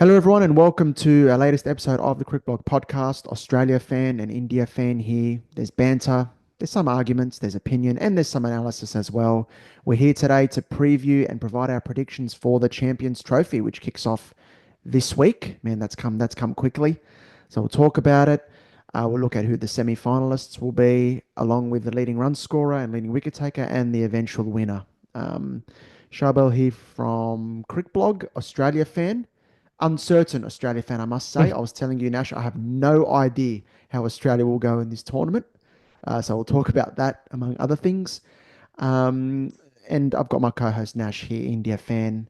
Hello, everyone, and welcome to our latest episode of the CricBlog Podcast. Australia fan and India fan here. There's banter, there's some arguments, there's opinion, and there's some analysis as well. We're here today to preview and provide our predictions for the Champions Trophy, which kicks off this week. Man, that's come quickly. So we'll talk about it. We'll look at who the semi-finalists will be, along with the leading run scorer and leading wicket taker, and the eventual winner. Um, Charbel here from CricBlog, Australia fan. Uncertain Australia fan, I must say. I was telling you, Nash, I have no idea how Australia will go in this tournament. So we'll talk about that among other things. Um, and I've got my co-host Nash here, India fan,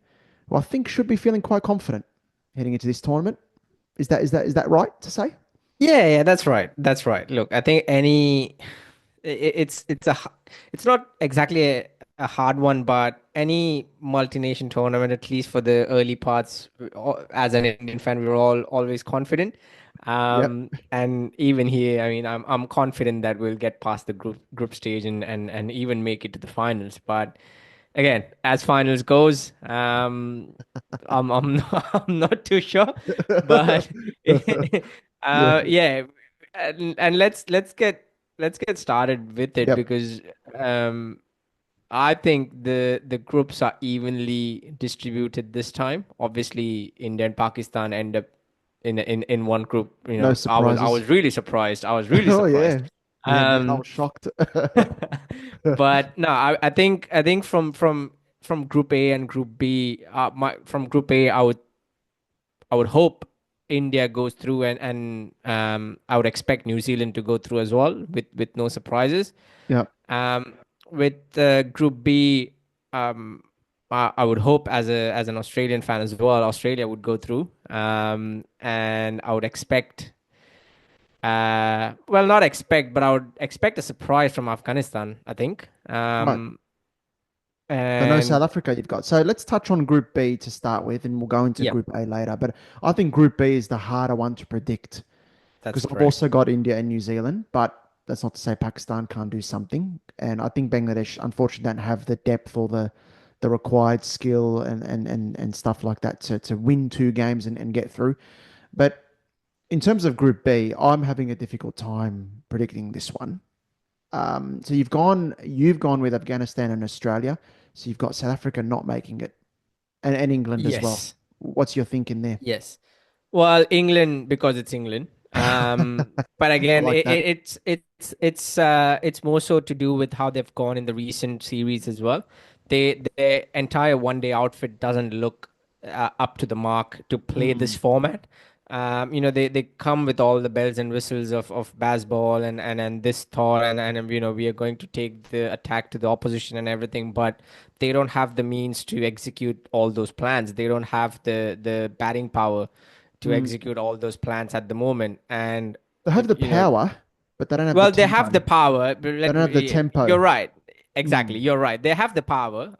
who I think should be feeling quite confident heading into this tournament. Is that right to say? Yeah, that's right. That's right. Look, I think it's not exactly a hard one, but any multi-nation tournament, at least for the early parts, as an Indian fan, we were all always confident. Yep. And even here, I mean, I'm confident that we'll get past the group stage and even make it to the finals. But again, as finals goes, I'm I'm not too sure, but Yeah. yeah, and let's get started with it Yep. because um I think the groups are evenly distributed this time. Obviously, India and Pakistan end up in one group. No I surprises. was really surprised. I was really Oh surprised. yeah. Man, I Um, was shocked. but no, I think from Group A and Group B, from Group A, I would hope India goes through and I would expect New Zealand to go through as well with no surprises. Yep. Um, with Group B, I would hope as an Australian fan as well, Australia would go through. And I would expect, well, not expect, but I would expect a surprise from Afghanistan, I think. Right. So no South And Africa you've got. So let's touch on Group B to start with, and we'll go into yeah, Group A later. But I think Group B is the harder one to predict that's because I've correct. also got India and New Zealand, but that's not to say Pakistan can't do something. And I think Bangladesh, unfortunately, don't have the depth or the required skill and stuff like that to win two games and get through. But in terms of Group B, I'm having a difficult time predicting this one. So you've gone with Afghanistan and Australia. So you've got South Africa not making it, and England as well. Yes, What's your thinking there? yes. Well, England because it's England. But I again, like that. it's more so to do with how they've gone in the recent series as well. Their entire one day outfit doesn't look up to the mark to play this Mm. format. They come with all the bells and whistles of baseball and this thought and we are going to take the attack to the opposition and everything, but they don't have the means to execute all those plans. They don't have the batting power to Mm. execute all those plans at the moment. And They have the power, but they don't have the well, they have the tempo. power. But They don't have the you're tempo. right. Exactly, Mm. you're right. They have the power.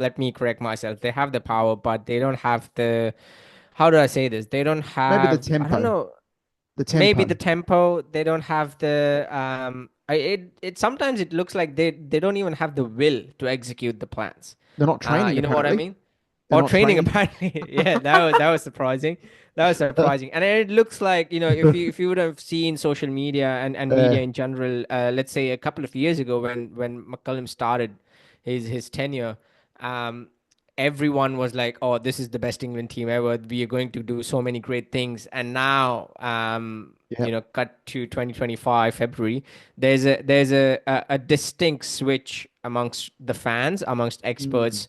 Let me correct myself. They have the power, but they don't have the. How do I say this? They don't Maybe the have. I don't tempo. know. The Maybe tempo. the tempo. They don't have the. It sometimes it looks like they don't even have the will to execute the plans. They're not training, You know what I apparently. mean? They're Or not training training. apparently. Yeah, that was surprising. That was surprising. And it looks like, if you would have seen social media and Uh, media in general, let's say a couple of years ago when McCullum started his tenure, um, everyone was like, "Oh, this is the best England team ever. We are going to do so many great things." And now, yeah. cut to 2025 February, there's a distinct switch amongst the fans, amongst Mm. experts,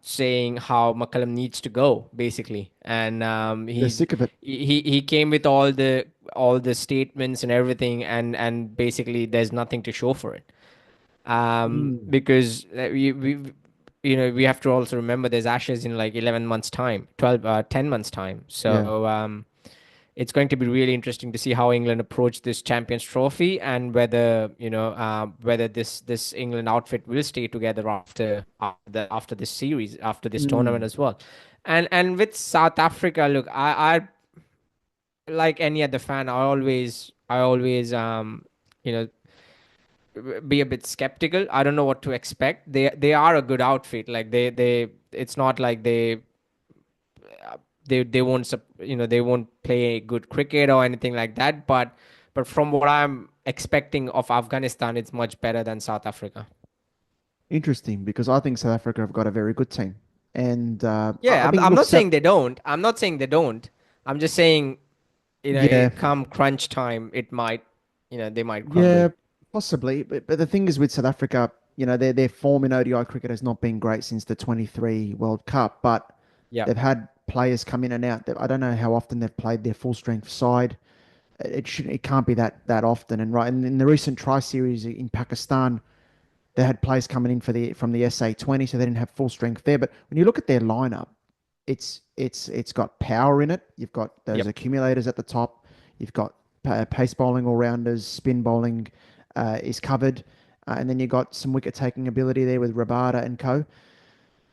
saying how McCullum needs to go, basically. And They're sick of it. he came with all the statements and everything, and basically there's nothing to show for it. Mm. Because we have to also remember there's Ashes in like 11 months time, 10 months time. Yeah. So it's going to be really interesting to see how England approach this Champions Trophy and whether this England outfit will stay together after this series, after this tournament Mm. as well. And with South Africa, look, I like any other fan, I always you know be a bit skeptical. I don't know what to expect. They are a good outfit. Like it's not like they won't they won't play good cricket or anything like that. But from what I'm expecting of Afghanistan, it's much better than South Africa. Interesting, because I think South Africa have got a very good team, and I Yeah, think I'm look, not saying they don't. I'm not saying they don't. I'm just saying, yeah, come crunch time, they might crumble. yeah, possibly. But the thing is with South Africa, their form in ODI cricket has not been great since the 23 World Cup, but Yeah, they've had players come in and out. I don't know how often they've played their full strength side. It can't be that often. And right, and in the recent Tri Series in Pakistan, they had players coming in from the SA20, so they didn't have full strength there. But when you look at their lineup, it's got power in it. You've got those yep, accumulators at the top. You've got pace bowling all rounders. Spin bowling is covered, and then you've got some wicket taking ability there with Rabada and co.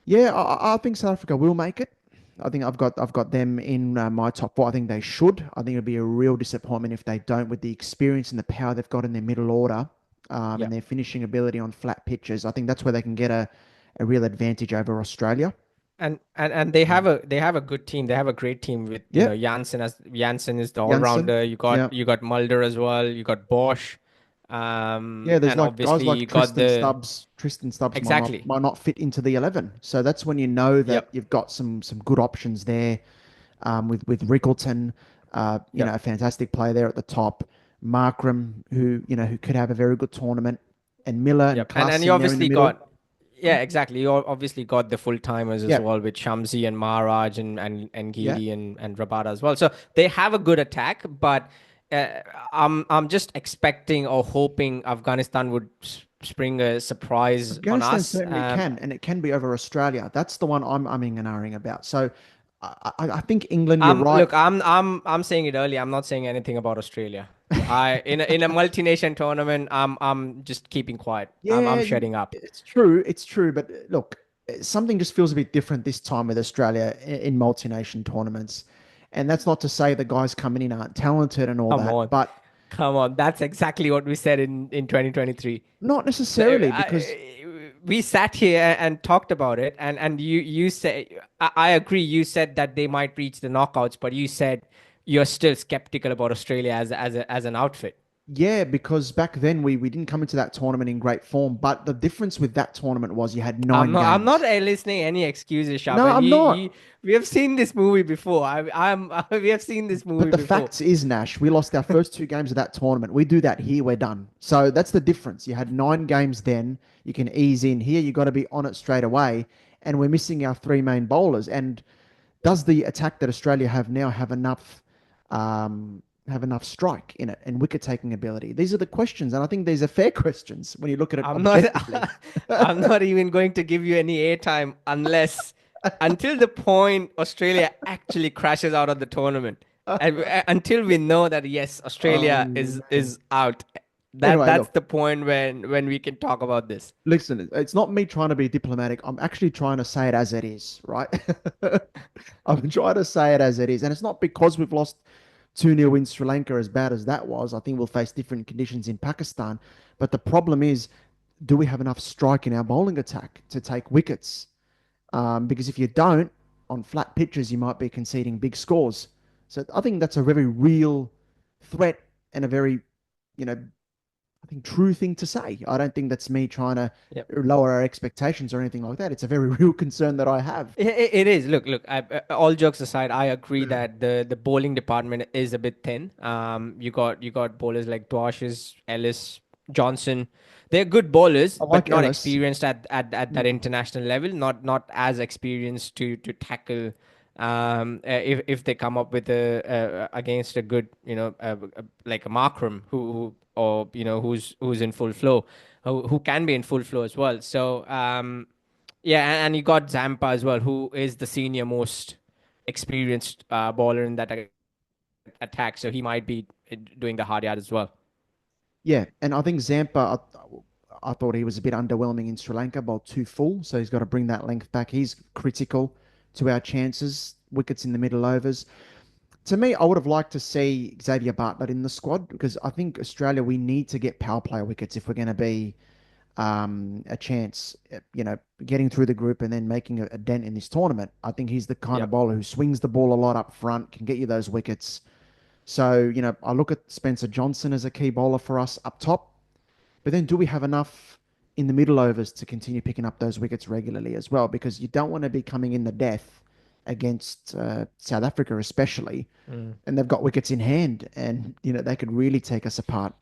Yeah, I think South Africa will make it. I think I've got them in my top four. I think they should. I think it'll be a real disappointment if they don't, with the experience and the power they've got in their middle order, and yep. their finishing ability on flat pitches. I think that's where they can get a real advantage over Australia. And they have a good team. They have a great team with Yeah, Jansen is the all Janssen. rounder. You got Yeah, you got Mulder as well. You got Bosch, yeah. There's and like guys obviously like you got Tristan the Stubbs. Tristan Stubbs might not exactly. might not fit into the 11. So that's when you know that Yep, you've got some good options there. With Rickleton, yep. a fantastic player there at the top. Markram, who could have a very good tournament, and Miller and Yep. And you Klassen there in the obviously middle. got, yeah, exactly. You obviously got the full timers as Yeah, well with Shamsi and Maharaj and yeah. Giri and Rabada as well. So they have a good attack, but uh, I'm just expecting or hoping Afghanistan would spring a surprise on Afghanistan us. certainly can, and it can be over Australia. That's the one I'm umming and ahhing about. So I think England, you're right. Look, I'm saying it early. I'm not saying anything about Australia. In a multi-nation tournament, I'm just keeping quiet. I'm Yeah, shutting up. it's true. It's true. But look, something just feels a bit different this time with Australia in multi-nation tournaments. And that's not to say the guys coming in aren't talented and all Come that, on. but Come on, that's exactly what we said in 2023. not necessarily because, We sat here and talked about it, and you said I agree. You said that they might reach the knockouts, but you said you're still skeptical about Australia as an outfit. yeah, because back then we didn't come into that tournament in great form. But the difference with that tournament was you had nine I'm not games. listening any excuses, No, Charbel. I'm not. We have seen this movie before. We have seen this But movie the before. facts is, Nash, we lost our first two games of that tournament. We do that here, we're done. So that's the difference. You had nine games then. You can ease in. Here, you got to be on it straight away. And we're missing our three main bowlers. And does the attack that Australia have now have enough strike in it and wicket taking ability? These are the questions, and I think these are fair questions when you look at it I'm not objectively. I'm not even going to give you any airtime until the point Australia actually crashes out of the tournament. And until we know that yes, Australia Man. is out. Anyway, That's look, the point when we can talk about this. listen, it's not me trying to be diplomatic. I'm actually trying to say it as it is, right? I'm trying to say it as it is. And it's not because we've lost 2-0 in Sri Lanka, as bad as that was. I think we'll face different conditions in Pakistan. But the problem is, do we have enough strike in our bowling attack to take wickets? Because if you don't, on flat pitches, you might be conceding big scores. So I think that's a very real threat and a very, you know, I think true thing to say. I don't think that's me trying to Yep. lower our expectations or anything like that. It's a very real concern that I have. It is. Look. All jokes aside, I agree that the bowling department is a bit thin. You got bowlers like Dwashes, Ellis, Johnson. They're good bowlers, I but like not Ellis. experienced at that international level. Not as experienced to tackle. If they come up with a against a good, like a Markram who or who's in full flow, who can be in full flow as well. So yeah, and you got Zampa as well, who is the senior most experienced bowler in that attack. So he might be doing the hard yard as well. Yeah, and I think Zampa, I thought he was a bit underwhelming in Sri Lanka, bowled too full, so he's got to bring that length back. He's critical to our chances, wickets in the middle overs. To me, I would have liked to see Xavier Bartlett in the squad because I think Australia, we need to get power play wickets if we're going to be a chance, getting through the group and then making a dent in this tournament. I think he's the kind of Yep. bowler who swings the ball a lot up front, can get you those wickets. So, I look at Spencer Johnson as a key bowler for us up top. But then do we have enough in the middle overs to continue picking up those wickets regularly as well? Because you don't want to be coming in the death against South Africa, especially. Mm. And they've got wickets in hand and, they could really take us apart.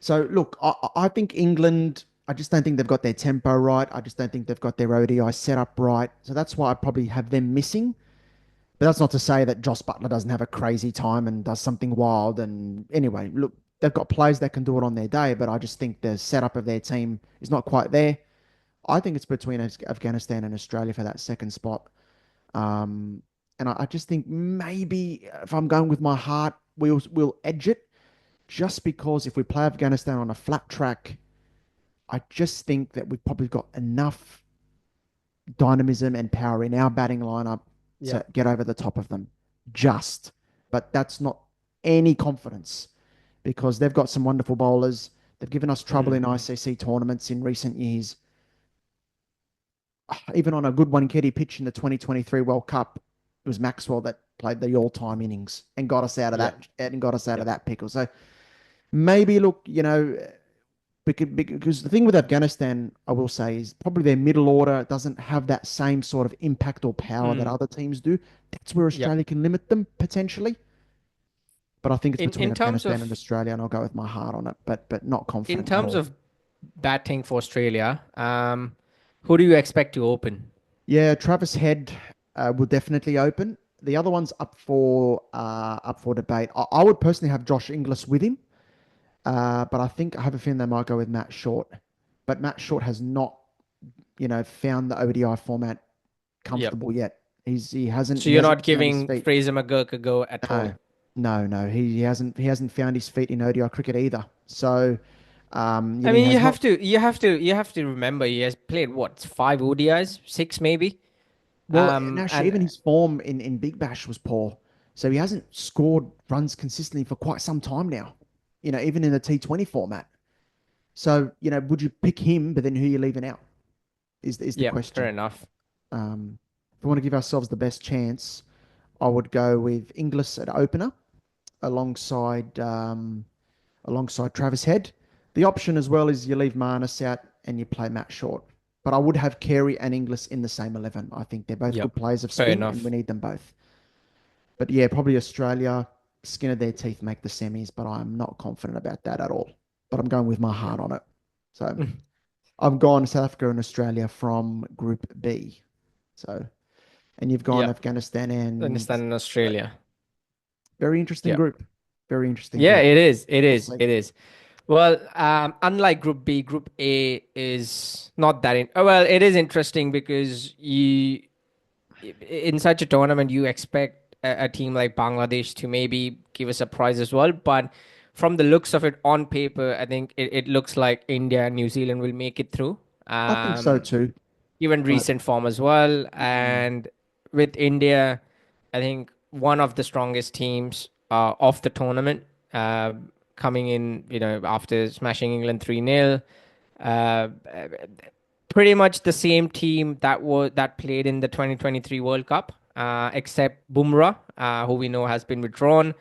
So, look, I think England, I just don't think they've got their tempo right. I just don't think they've got their ODI set up right. So that's why I probably have them missing. But that's not to say that Joss Butler doesn't have a crazy time and does something wild. And anyway, look, they've got players that can do it on their day, but I just think the setup of their team is not quite there. I think it's between Afghanistan and Australia for that second spot. Um, and I just think maybe if I'm going with my heart, we'll edge it just because if we play Afghanistan on a flat track, I just think that we've probably got enough dynamism and power in our batting lineup to Yep. get over the top of them. Just. But that's not any confidence because they've got some wonderful bowlers. They've given us trouble Mm. in ICC tournaments in recent years. Even on a good one-kitty pitch in the 2023 World Cup, it was Maxwell that played the all-time innings and got us out of Yep. that and got us out of Yep. that pickle. So maybe look, because the thing with Afghanistan, I will say, is probably their middle order doesn't have that same sort of impact or power that Mm. other teams do. That's where Yep. Australia can limit them potentially. But I think it's between In terms Afghanistan and of Australia, and I'll go with my heart on it, but not in confident at terms all. of batting for Australia, who do you expect to open? Yeah, Travis Head will definitely open. The other one's up for debate. I would personally have Josh Inglis with him, but I think I have a feeling they might go with Matt Short. But Matt Short has not, found the ODI format Yep. comfortable yet. He hasn't So he you're hasn't not found his giving feet. Fraser McGurk a go at No, all? no. He hasn't found his feet in ODI cricket either. So, I he mean, has not. you have to remember he has played what, five ODIs, six maybe. Well, and actually, And even his form in Big Bash was poor. So he hasn't scored runs consistently for quite some time now. Even in the T20 format. So, would you pick him, but then who are you leaving out? Is the yeah, fair question. enough. If we want to give ourselves the best chance, I would go with Inglis at opener alongside Travis Head. The option as well is you leave Marnus out and you play Matt Short. But I would have Carey and Inglis in the same 11. I think they're both Yep, good players of fair spin and we enough. need them both. But yeah, probably Australia, skin of their teeth make the semis, but I'm not confident about that at all. But I'm going with my heart on it. So I've gone South Africa and Australia from Group B. So, and you've gone Yep, Afghanistan and understand in Australia. Australia. Very interesting Yep. group. Very interesting Yeah, group. it is. It We'll is. see. It is. Well, unlike Group B, Group A is not that. Well, it is interesting because in such a tournament, you expect a team like Bangladesh to maybe give a surprise as well. But from the looks of it on paper, I think it looks like India and New Zealand will make it through. I think so Um, too. Given But recent form as well. And with India, I think one of the strongest teams of the tournament, uh, coming in, after smashing England 3-0. Uh, Pretty much the same team that played in the 2023 World Cup, except Bumrah, who we know has been withdrawn.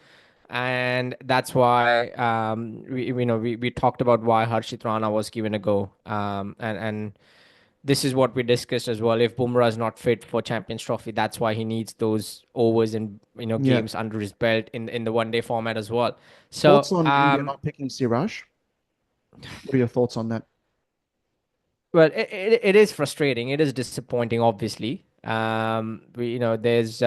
And that's why we talked about why Harshit Rana was given a go. And this is what we discussed as well. If Bumrah is not fit for Champions Trophy, that's why he needs those overs and yeah, games under his belt in the one day format as well. So thoughts on India not picking Siraj? What are your thoughts on that? well, it is frustrating. It is disappointing, obviously. There's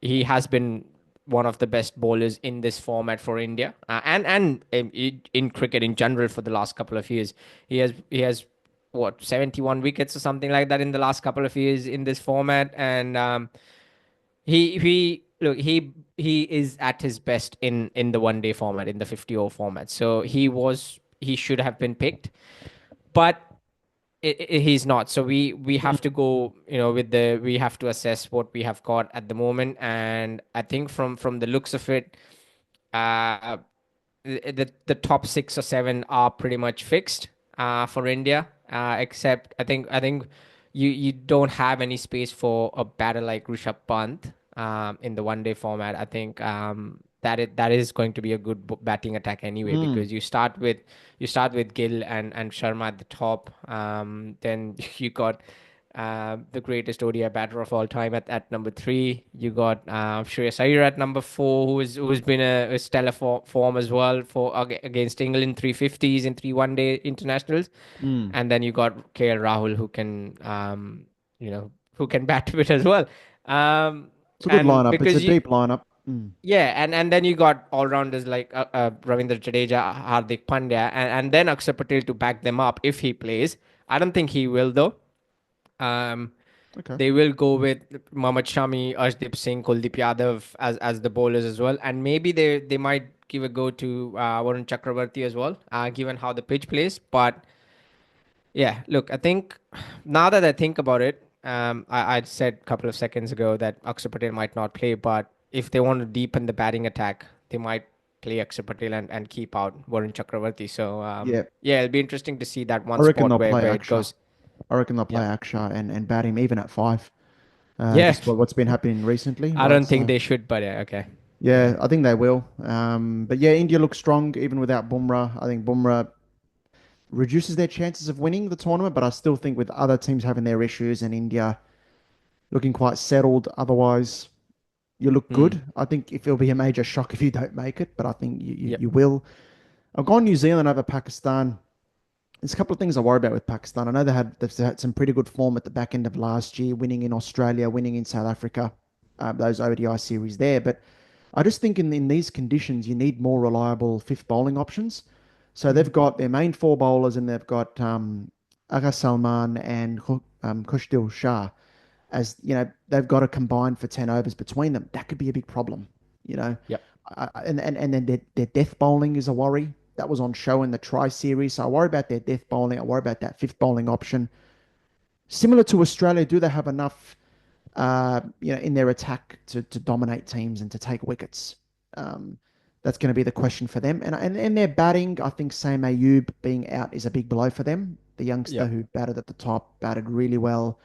he has been one of the best bowlers in this format for India, and in cricket in general for the last couple of years. He has what, 71 wickets or something like that in the last couple of years in this format, and he is at his best in the one day format, in the 50 over format. So he should have been picked, but he's not. So we have to go, with the we have to assess what we have got at the moment. And I think from the looks of it, uh the top six or seven are pretty much fixed. for India. Except I think you don't have any space for a batter like Rishabh Pant in the one day format. I think that is going to be a good batting attack anyway, Mm. because you start with Gill and Sharma at the top. Then you got the greatest ODI batter of all time at number three. You got Shreyas Iyer at number four, who's been a stellar form as well against England, 350s in three one day internationals. Mm. And then you got KL Rahul, who can bat a bit as well. Um, It's a good and lineup. It's a because you deep lineup. Mm. Yeah, and then you got all rounders like Ravindra Jadeja, Hardik Pandya, and then Akshar Patel to back them up if he plays. I don't think he will though. Um, Okay. they will go with Mohammad Shami, Arshdeep Singh, Kuldeep Yadav as the bowlers as well, and maybe they might give a go to Varun Chakravarti as well, given how the pitch plays. But yeah, look, I think now that I think about it, I said a couple of seconds ago that Akshar Patel might not play, but if they want to deepen the batting attack, they might play Akshar Patel and keep out Varun Chakravarti. So Yeah. yeah, it'll be interesting to see that I one reckon spot they'll where play where it Aksha. goes. I reckon they'll play Yep. Aksha and bat him even at five. Yeah, Just what's been happening recently, I right? don't think So they should, but yeah, okay. Yeah. yeah, I think they will. But yeah, India looks strong even without Bumrah. I think Bumrah reduces their chances of winning the tournament, but I still think with other teams having their issues and India looking quite settled, otherwise you look Hmm. good. I think if it'll be a major shock if you don't make it, but I think Yep. you will. I've gone New Zealand over Pakistan. There's a couple of things I worry about with Pakistan. I know they've had some pretty good form at the back end of last year, winning in Australia, winning in South Africa, those ODI series there. But I just think in these conditions, you need more reliable fifth bowling options. So Hmm. they've got their main four bowlers, and they've got Agha Salman and Kushdil Shah. As you know, they've got to combine for 10 overs between them. That could be a big problem, you know. Yep. And then their death bowling is a worry. That was on show in the Tri Series. So I worry about their death bowling. I worry about that fifth bowling option. Similar to Australia, do they have enough in their attack to dominate teams and to take wickets? Um, that's going to be the question for them. And their batting, I think Sam Ayub being out is a big blow for them. The youngster Yep. who batted at the top batted really well.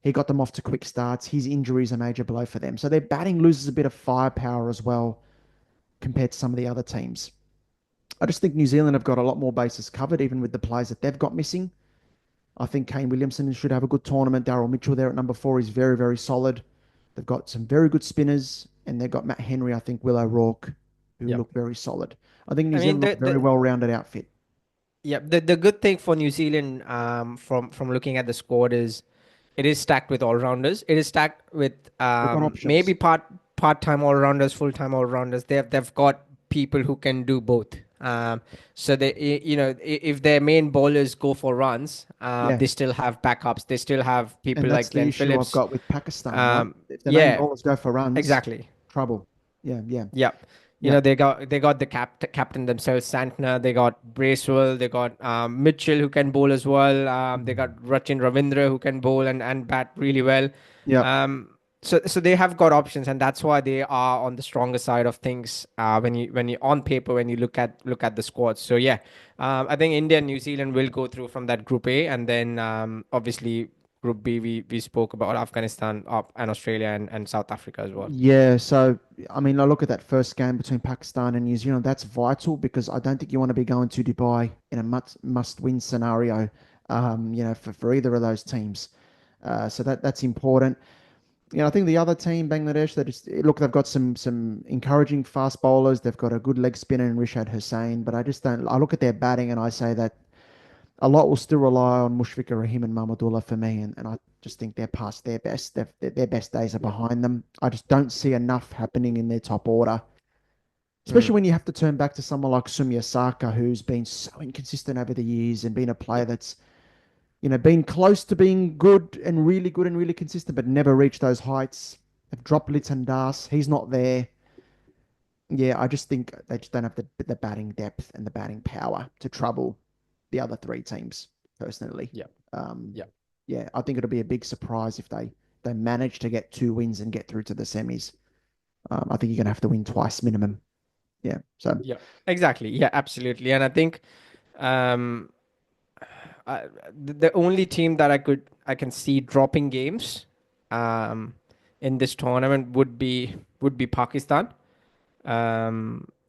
He got them off to quick starts. His injury is a major blow for them. So their batting loses a bit of firepower as well compared to some of the other teams. I just think New Zealand have got a lot more bases covered, even with the players that they've got missing. I think Kane Williamson should have a good tournament. Daryl Mitchell there at number four is very, very solid. They've got some very good spinners, and they've got Matt Henry, I think, Will O'Rourke, who Yep. look very solid. I think New I mean, Zealand look a very well rounded outfit. the good thing for New Zealand, from looking at the squad, is it is stacked with all rounders. It is stacked with They've got maybe options. part time all rounders, full time all rounders. They've got people who can do both. So if their main bowlers go for runs, Yeah. they still have backups. They still have people And that's like the Glenn issue I've Phillips. got with Pakistan, right? Um, If the main yeah, bowlers go for runs, exactly. trouble. Yeah, yeah, Yep. yeah. They got the captain themselves, Santner. They got Bracewell. They got Mitchell, who can bowl as well. They got Rachin Ravindra, who can bowl and bat really well. Yeah. So they have got options, and that's why they are on the stronger side of things. When you on paper, when you look at the squads. So yeah, I think India and New Zealand will go through from that Group A, and then obviously Group B, we spoke about Afghanistan, and Australia, and South Africa as well. Yeah, so I mean, I look at that first game between Pakistan and New Zealand. That's vital because I don't think you want to be going to Dubai in a must-win scenario. For either of those teams. So that's important. I think the other team, Bangladesh, they've got some encouraging fast bowlers. They've got a good leg spinner in Rishad Hussain, but I just don't. I look at their batting and I say that a lot will still rely on Mushfiqur Rahim and Mahmudullah for me, and I just think they're past their best. Their best days are Yeah. behind them. I just don't see enough happening in their top order, Mm. especially when you have to turn back to someone like Sumya Saka, who's been so inconsistent over the years and been a player Yep. that's been close to being good and really consistent, but never reached those heights. They've dropped Litan Das. He's not there. Yeah, I just think they just don't have the batting depth and the batting power to trouble the other three teams, personally. Yep. Um, Yep. yeah, I think it'll be a big surprise if they manage to get two wins and get through to the semis. I think you're going to have to win twice minimum. Yeah. So, Yeah, exactly. Yeah, absolutely. And I think um, the only team that I can see dropping games, um, in this tournament would be Pakistan.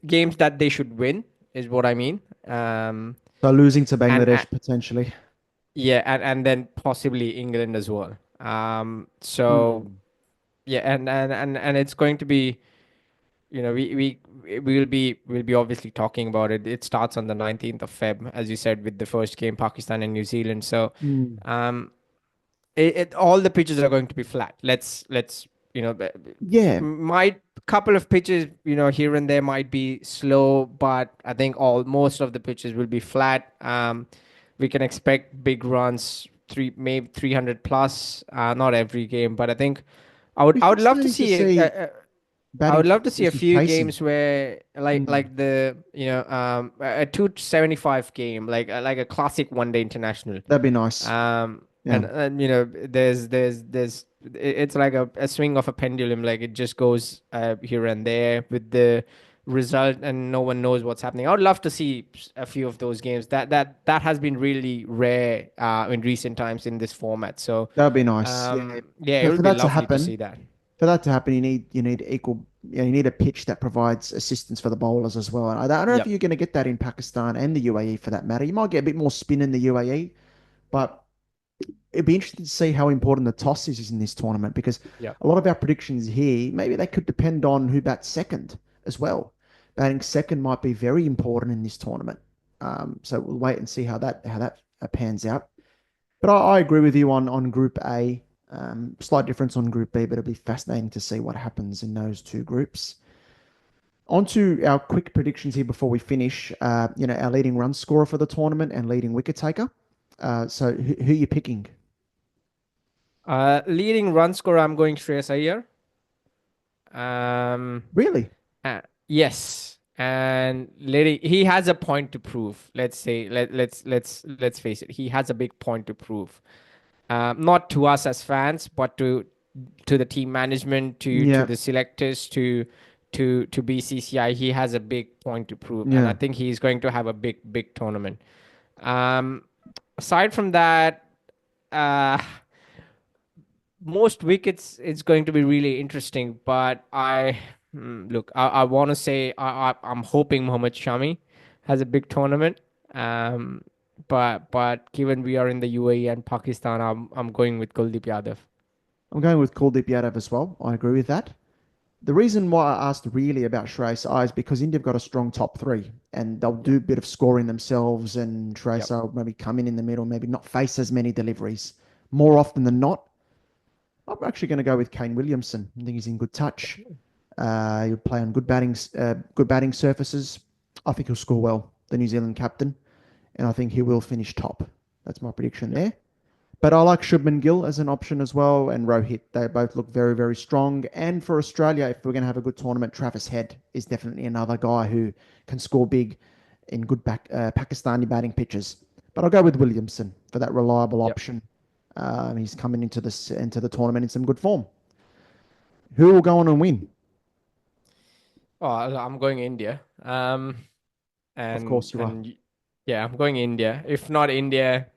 Games that they should win is what I mean. So losing to And Bangladesh potentially. yeah, and then possibly England as well. So Hmm. yeah, and it's going to be, we'll be obviously talking about it. It starts on the 19th of Feb, as you said, with the first game, Pakistan and New Zealand. So, Hmm. um, all the pitches are going to be flat. Let's Yeah. might couple of pitches here and there might be slow, but I think all most of the pitches will be flat. We can expect big runs, maybe 300 plus. Not every game, but I think Be I would love to fascinating to see see I batting would love to see a versus few chasing. games where Hmm. like the a 275 game, like a classic one day international. That'd be nice. Yeah. And it's like a swing of a pendulum. Like it just goes here and there with the result, and no one knows what's happening. I would love to see a few of those games. That has been really rare in recent times in this format. So, That'd be nice. Yeah. yeah, it But would for be that to lovely to happen, see that. you need equal. You need a pitch that provides assistance for the bowlers as well. And I don't know if Yep. you're going to get that in Pakistan and the UAE for that matter. You might get a bit more spin in the UAE, but it'd be interesting to see how important the toss is in this tournament because Yep. a lot of our predictions here, maybe they could depend on who bats second as well. Batting second might be very important in this tournament. So we'll wait and see how that pans out. But I agree with you on Group A. Slight difference on Group B, but it'll be fascinating to see what happens in those two groups. On to our quick predictions here before we finish. Our leading run scorer for the tournament and leading wicket taker. So who are you picking? Leading run scorer, I'm going Shreyas Iyer. Um, Really? yes, and he has a point to prove. Let's say let's face it. He has a big point to prove. Not to us as fans, but to the team management, to Yeah, the selectors, to BCCI. He has a big point to prove, and I yeah. think he's going to have a big tournament. Um, Aside from that, uh, most wickets it's going to be really interesting, but look, I want to say I'm hoping Mohammad Shami has a big tournament. um but given we are in the UAE and Pakistan, I'm going with Kuldeep Yadav. I'm going with Kuldeep Yadav as well. I agree with that. The reason why I asked really about Shreyas Iyer is because India have got a strong top three and they'll do Yep. a bit of scoring themselves and Shreyas Yep. Iyer will maybe come in the middle, maybe not face as many deliveries. More often than not, I'm actually going to go with Kane Williamson. I think he's in good touch. He'll play on good batting surfaces. I think he'll score well, the New Zealand captain, and I think he will finish top. That's my prediction Yep. there. But I like Shubman Gill as an option as well, and Rohit. They both look very, very strong. And for Australia, if we're going to have a good tournament, Travis Head is definitely another guy who can score big in good Pakistani batting pitches. But I'll go with Williamson for that reliable Yep. option. He's coming into the tournament in some good form. Who will go on and win? Oh, I'm going India. Of course you are. Yeah, I'm going India. If not India,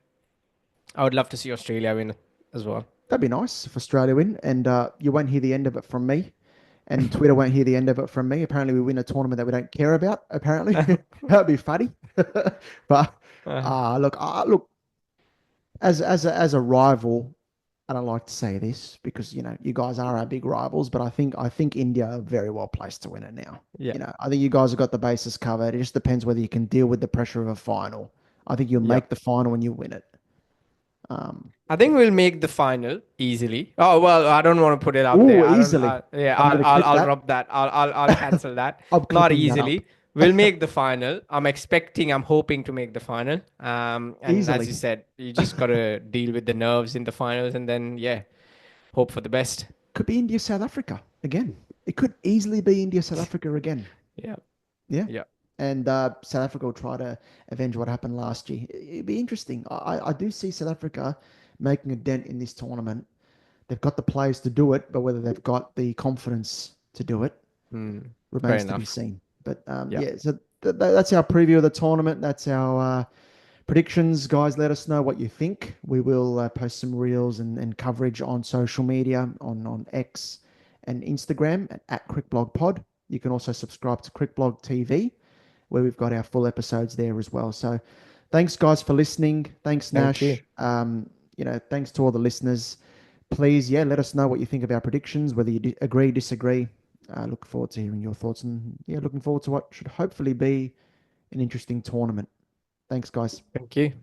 I would love to see Australia win as well. That'd be nice if Australia win, and you won't hear the end of it from me, and Twitter won't hear the end of it from me. Apparently, we win a tournament that we don't care about. Apparently, that'd be funny. But Uh, look, as a rival, I don't like to say this because you guys are our big rivals, but I think India are very well placed to win it now. yeah. I think you guys have got the bases covered. It just depends whether you can deal with the pressure of a final. I think you'll Yep. make the final when you win it. Um, I think we'll make the final easily. Oh well, I don't want to put it out there. oh, I don't. easily. Yeah, I'm going to clip I'll that. rub that. I'll cancel that. I'm Not clipping that up easily. We'll make the final. I'm hoping to make the final. And as you easily. said, you just gotta deal with the nerves in the finals, and then yeah, hope for the best. Could be India, South Africa again. It could easily be India, South Africa again. Yeah. Yeah. Yeah. And South Africa will try to avenge what happened last year. It'd be interesting. I do see South Africa making a dent in this tournament. They've got the players to do it, but whether they've got the confidence to do it Hmm. Fair remains to be enough. seen. But Yeah. yeah, so that's our preview of the tournament. That's our predictions, guys. Let us know what you think. We will post some reels and coverage on social media on X and Instagram at CricBlog Pod. You can also subscribe to CricBlog TV, where we've got our full episodes there as well. So thanks, guys, for listening. Thanks, Thank you. Nash. Thanks to all the listeners. Please, yeah, let us know what you think of our predictions, whether you agree, disagree. Look forward to hearing your thoughts, and yeah, looking forward to what should hopefully be an interesting tournament. Thanks, guys. Thank you.